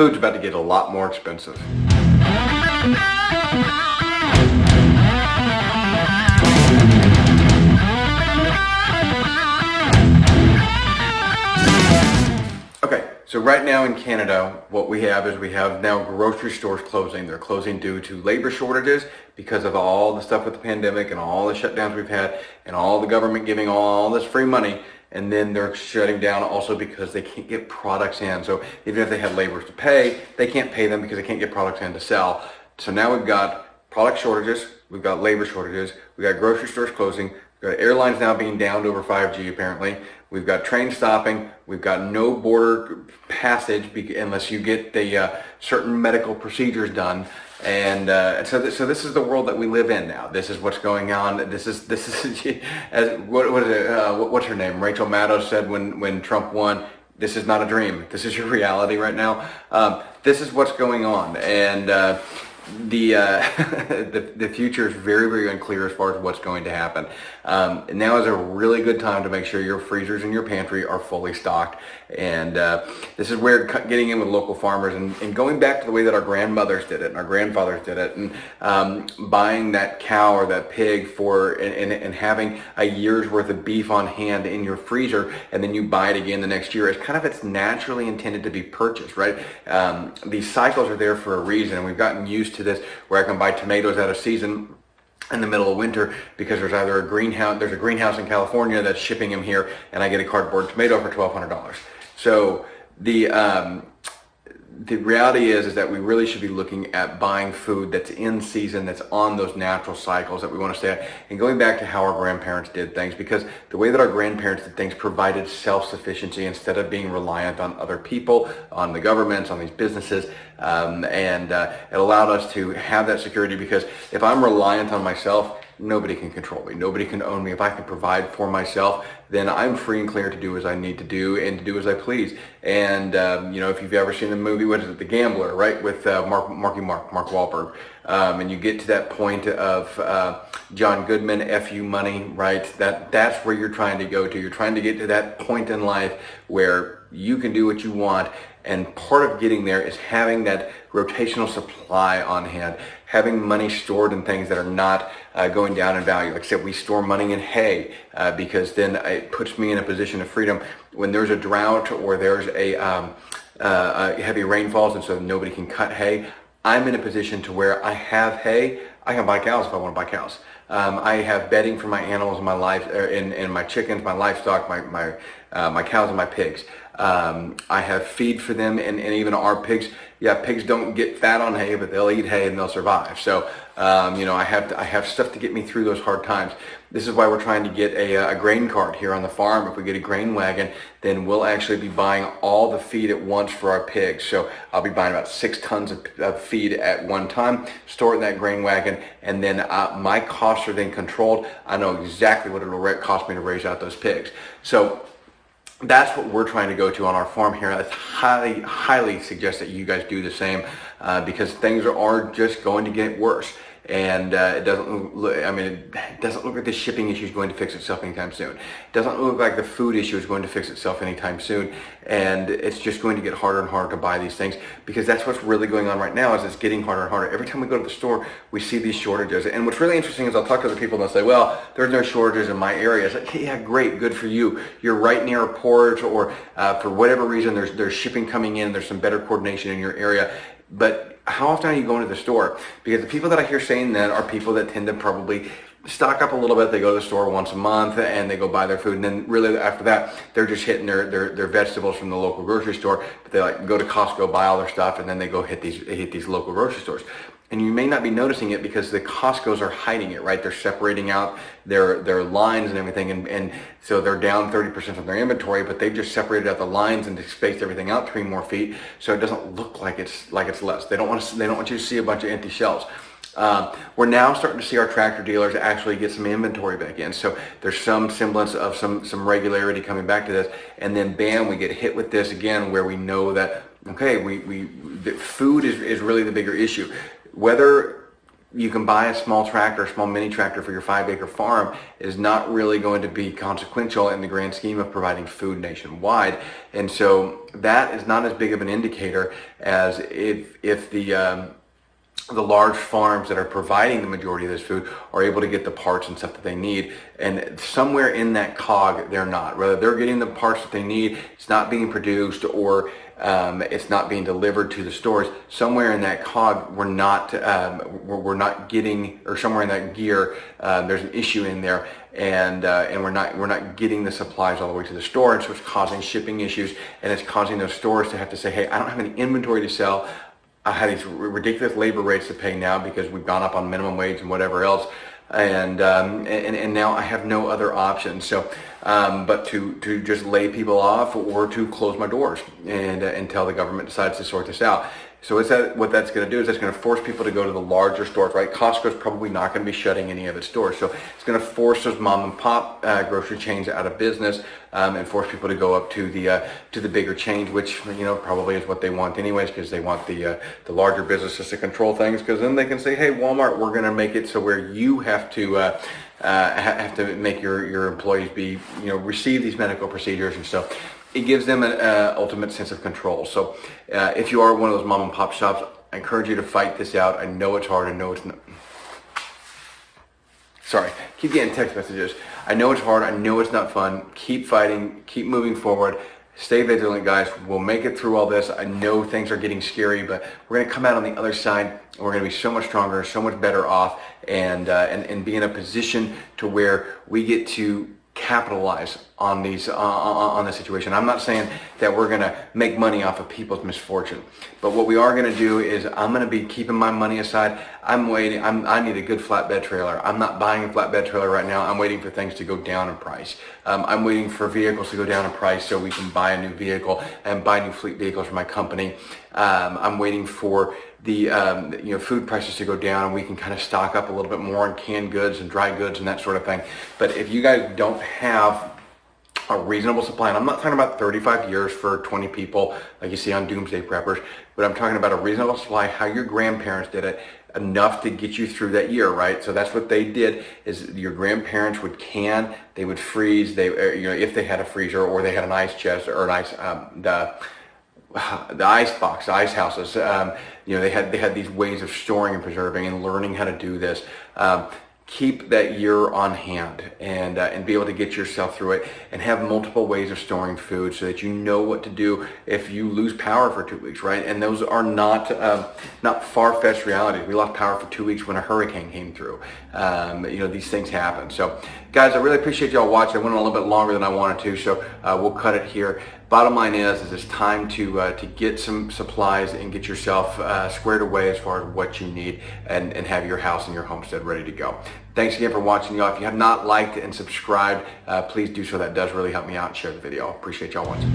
food's about to get a lot more expensive. Okay, so right now in Canada, what we have is we have now grocery stores closing. They're closing due to labor shortages because of all the stuff with the pandemic and all the shutdowns we've had and all the government giving all this free money. And then they're shutting down also because they can't get products in. So even if they had laborers to pay, they can't pay them because they can't get products in to sell. So now we've got product shortages, we've got labor shortages, we've got grocery stores closing, we've got airlines now being downed over 5G apparently, we've got trains stopping, we've got no border passage unless you get the certain medical procedures done. And so this is the world that we live in now. This is what's going on. This is as what's her name? Rachel Maddow said when Trump won, this is not a dream. This is your reality right now. This is what's going on, and the future is very, very unclear as far as what's going to happen. Now is a really good time to make sure your freezers and your pantry are fully stocked. And this is where getting in with local farmers and going back to the way that our grandmothers did it and our grandfathers did it, and buying that cow or that pig and having a year's worth of beef on hand in your freezer, and then you buy it again the next year. It's naturally intended to be purchased, right? These cycles are there for a reason, and we've gotten used to this where I can buy tomatoes out of season in the middle of winter because there's either a greenhouse in California that's shipping them here, and I get a cardboard tomato for $1,200. So the reality is that we really should be looking at buying food that's in season, that's on those natural cycles that we want to stay at, and going back to how our grandparents did things, because the way that our grandparents did things provided self-sufficiency instead of being reliant on other people, on the governments, on these businesses, and it allowed us to have that security, because if I'm reliant on myself, nobody can control me. Nobody can own me. If I can provide for myself, then I'm free and clear to do as I need to do and to do as I please. And, if you've ever seen the movie, what is it, The Gambler, right? With Mark Wahlberg. And you get to that point of John Goodman, F.U. money, right? That's where you're trying to go to. You're trying to get to that point in life where you can do what you want. And part of getting there is having that rotational supply on hand, having money stored in things that are not going down in value. Like I said, we store money in hay because then it puts me in a position of freedom. When there's a drought or there's a heavy rainfalls and so nobody can cut hay, I'm in a position to where I have hay. I can buy cows if I want to buy cows. I have bedding for my animals in my life, and my chickens, my livestock, my cows and my pigs. I have feed for them, and even our pigs. Yeah, pigs don't get fat on hay, but they'll eat hay and they'll survive. So, I have stuff to get me through those hard times. This is why we're trying to get a grain cart here on the farm. If we get a grain wagon, then we'll actually be buying all the feed at once for our pigs. So I'll be buying about 6 tons of feed at one time, store it in that grain wagon, and then my costs are then controlled. I know exactly what it'll cost me to raise out those pigs. So that's what we're trying to go to on our farm here. I highly, highly suggest that you guys do the same because things are just going to get worse. And it doesn't look like the shipping issue is going to fix itself anytime soon. It doesn't look like the food issue is going to fix itself anytime soon. And it's just going to get harder and harder to buy these things, because that's what's really going on right now. Is it's getting harder and harder. Every time we go to the store, we see these shortages. And what's really interesting is I'll talk to other people and they'll say, well, there's no shortages in my area. It's like, hey, yeah, great, good for you. You're right near a port, or for whatever reason, there's shipping coming in. There's some better coordination in your area. But how often are you going to the store? Because the people that I hear saying that are people that tend to probably stock up a little bit. They go to the store once a month and they go buy their food, and then really after that they're just hitting their vegetables from the local grocery store. But they like go to Costco, buy all their stuff, and then they go hit these local grocery stores. And you may not be noticing it because the Costco's are hiding it, right? They're separating out their lines and everything, and so they're down 30% of their inventory, but they've just separated out the lines and spaced everything out 3 more feet, so it doesn't look like it's less. They don't want you to see a bunch of empty shelves. We're now starting to see our tractor dealers actually get some inventory back in, so there's some semblance of some regularity coming back to this, and then bam, we get hit with this again, where we know that okay, the food is really the bigger issue. Whether you can buy a small tractor, a small mini tractor for your 5-acre farm is not really going to be consequential in the grand scheme of providing food nationwide. And so that is not as big of an indicator as if the large farms that are providing the majority of this food are able to get the parts and stuff that they need. And somewhere in that cog, they're not. Whether they're getting the parts that they need, it's not being produced, or it's not being delivered to the stores. Somewhere in that cog, we're not getting, or somewhere in that gear, there's an issue in there, and we're not getting the supplies all the way to the store, and so it's causing shipping issues, and it's causing those stores to have to say, hey, I don't have any inventory to sell. I have these ridiculous labor rates to pay now because we've gone up on minimum wage and whatever else, and now I have no other option. So, but to just lay people off, or to close my doors and until the government decides to sort this out. So what that's going to do is that's going to force people to go to the larger stores, right? Costco's probably not going to be shutting any of its stores. So it's going to force those mom and pop grocery chains out of business, and force people to go up to the bigger chains, which, probably is what they want anyways, because they want the larger businesses to control things, because then they can say, hey, Walmart, we're going to make it so where you have to make your employees receive these medical procedures and stuff. It gives them an ultimate sense of control. So if you are one of those mom and pop shops, I encourage you to fight this out. I know it's hard. I know it's not. Sorry, keep getting text messages. I know it's hard. I know it's not fun. Keep fighting. Keep moving forward. Stay vigilant, guys. We'll make it through all this. I know things are getting scary, but we're going to come out on the other side, and we're going to be so much stronger, so much better off, and be in a position to where we get to capitalize on these on the situation. I'm not saying that we're going to make money off of people's misfortune, but what we are going to do is I'm going to be keeping my money aside. I'm waiting. I need a good flatbed trailer. I'm not buying a flatbed trailer right now. I'm waiting for things to go down in price. I'm waiting for vehicles to go down in price so we can buy a new vehicle and buy new fleet vehicles for my company. I'm waiting for the food prices to go down, and we can kind of stock up a little bit more on canned goods and dry goods and that sort of thing. But if you guys don't have a reasonable supply, and I'm not talking about 35 years for 20 people like you see on Doomsday Preppers, but I'm talking about a reasonable supply, how your grandparents did it, enough to get you through that year, right? So that's what they did, is your grandparents would can, they would freeze, if they had a freezer, or they had an ice chest, or an ice, the ice box, the ice houses. They had these ways of storing and preserving and learning how to do this. Keep that year on hand, and be able to get yourself through it, and have multiple ways of storing food so that you know what to do if you lose power for 2 weeks, right? And those are not far-fetched realities. We lost power for 2 weeks when a hurricane came through. These things happen. So, guys, I really appreciate y'all watching. I went a little bit longer than I wanted to, so we'll cut it here. Bottom line is it's time to get some supplies and get yourself squared away as far as what you need, and have your house and your homestead ready to go. Thanks again for watching, y'all. If you have not liked and subscribed, please do so. That does really help me out. Share the video. Appreciate y'all watching.